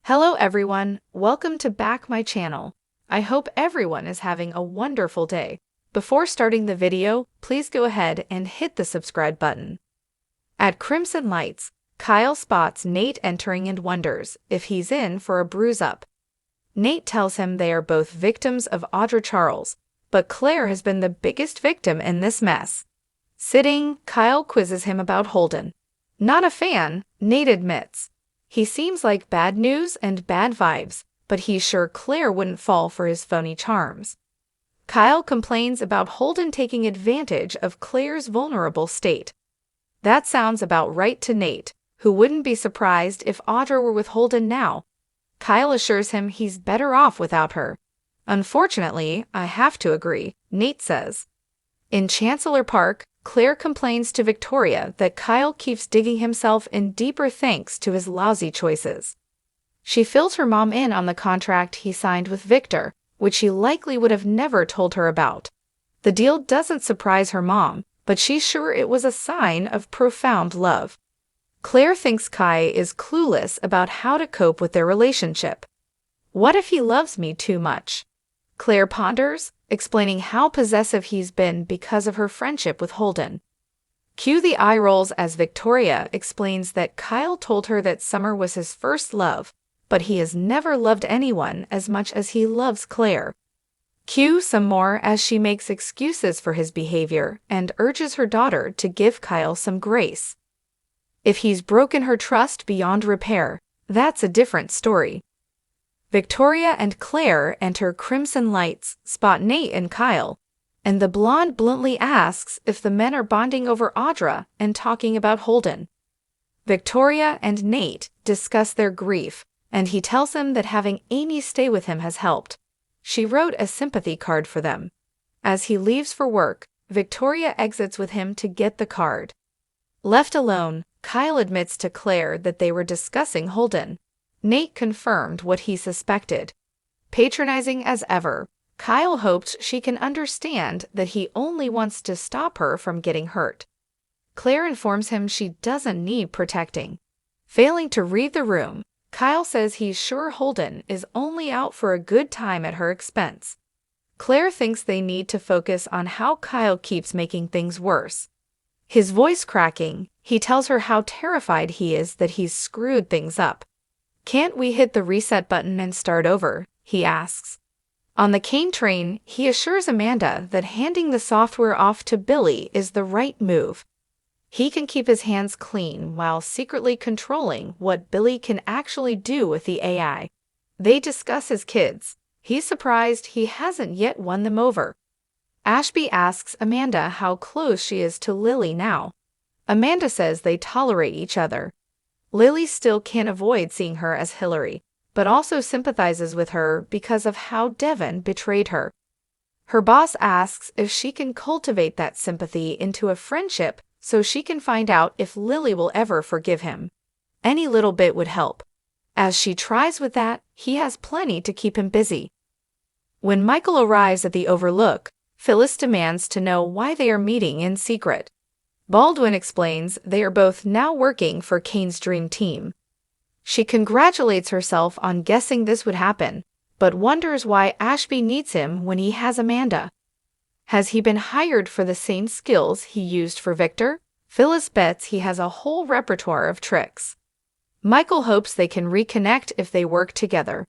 Hello everyone, welcome to back my channel. I hope everyone is having a wonderful day. Before starting the video, please go ahead and hit the subscribe button. At Crimson Lights, Kyle spots Nate entering and wonders if he's in for a bruise-up. Nate tells him they are both victims of Audra Charles, but Claire has been the biggest victim in this mess. Sitting, Kyle quizzes him about Holden. Not a fan, Nate admits. He seems like bad news and bad vibes, but he's sure Claire wouldn't fall for his phony charms. Kyle complains about Holden taking advantage of Claire's vulnerable state. That sounds about right to Nate, who wouldn't be surprised if Audra were with Holden now. Kyle assures him he's better off without her. Unfortunately, I have to agree, Nate says. In Chancellor Park, Claire complains to Victoria that Kyle keeps digging himself in deeper thanks to his lousy choices. She fills her mom in on the contract he signed with Victor, which he likely would have never told her about. The deal doesn't surprise her mom, but she's sure it was a sign of profound love. Claire thinks Kai is clueless about how to cope with their relationship. What if he loves me too much? Claire ponders, explaining how possessive he's been because of her friendship with Holden. Cue the eye rolls as Victoria explains that Kyle told her that Summer was his first love, but he has never loved anyone as much as he loves Claire. Cue some more as she makes excuses for his behavior and urges her daughter to give Kyle some grace. If he's broken her trust beyond repair, that's a different story. Victoria and Claire enter Crimson Lights, spot Nate and Kyle, and the blonde bluntly asks if the men are bonding over Audra and talking about Holden. Victoria and Nate discuss their grief, and he tells them that having Amy stay with him has helped. She wrote a sympathy card for them. As he leaves for work, Victoria exits with him to get the card. Left alone, Kyle admits to Claire that they were discussing Holden. Nate confirmed what he suspected. Patronizing as ever, Kyle hopes she can understand that he only wants to stop her from getting hurt. Claire informs him she doesn't need protecting. Failing to read the room, Kyle says he's sure Holden is only out for a good time at her expense. Claire thinks they need to focus on how Kyle keeps making things worse. His voice cracking, he tells her how terrified he is that he's screwed things up. Can't we hit the reset button and start over? He asks. On the Kane train, he assures Amanda that handing the software off to Billy is the right move. He can keep his hands clean while secretly controlling what Billy can actually do with the AI. They discuss his kids. He's surprised he hasn't yet won them over. Ashby asks Amanda how close she is to Lily now. Amanda says they tolerate each other. Lily still can't avoid seeing her as Hillary, but also sympathizes with her because of how Devon betrayed her. Her boss asks if she can cultivate that sympathy into a friendship so she can find out if Lily will ever forgive him. Any little bit would help. As she tries with that, he has plenty to keep him busy. When Michael arrives at the Overlook, Phyllis demands to know why they are meeting in secret. Baldwin explains they are both now working for Kane's dream team. She congratulates herself on guessing this would happen, but wonders why Ashby needs him when he has Amanda. Has he been hired for the same skills he used for Victor? Phyllis bets he has a whole repertoire of tricks. Michael hopes they can reconnect if they work together.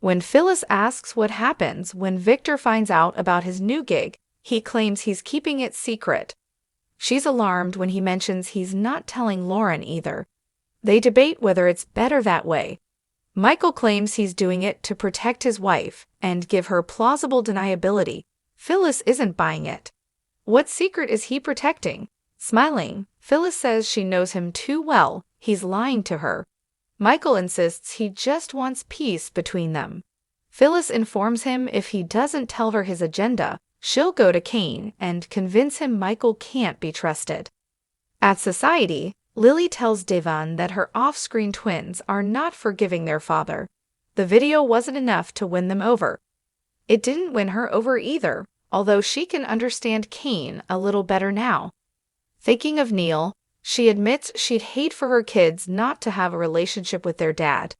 When Phyllis asks what happens when Victor finds out about his new gig, he claims he's keeping it secret. She's alarmed when he mentions he's not telling Lauren either. They debate whether it's better that way. Michael claims he's doing it to protect his wife and give her plausible deniability. Phyllis isn't buying it. What secret is he protecting? Smiling, Phyllis says she knows him too well, he's lying to her. Michael insists he just wants peace between them. Phyllis informs him if he doesn't tell her his agenda, she'll go to Kane and convince him Michael can't be trusted. At Society, Lily tells Devon that her off-screen twins are not forgiving their father. The video wasn't enough to win them over. It didn't win her over either, although she can understand Kane a little better now. Thinking of Neil, she admits she'd hate for her kids not to have a relationship with their dad.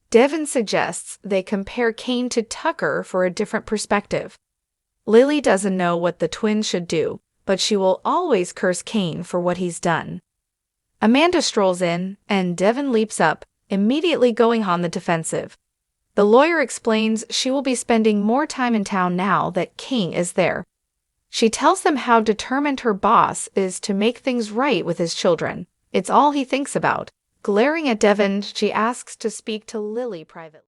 Devin suggests they compare Kane to Tucker for a different perspective. Lily doesn't know what the twins should do, but she will always curse Kane for what he's done. Amanda strolls in, and Devin leaps up, immediately going on the defensive. The lawyer explains she will be spending more time in town now that Kane is there. She tells them how determined her boss is to make things right with his children. It's all he thinks about. Glaring at Devin, she asks to speak to Lily privately.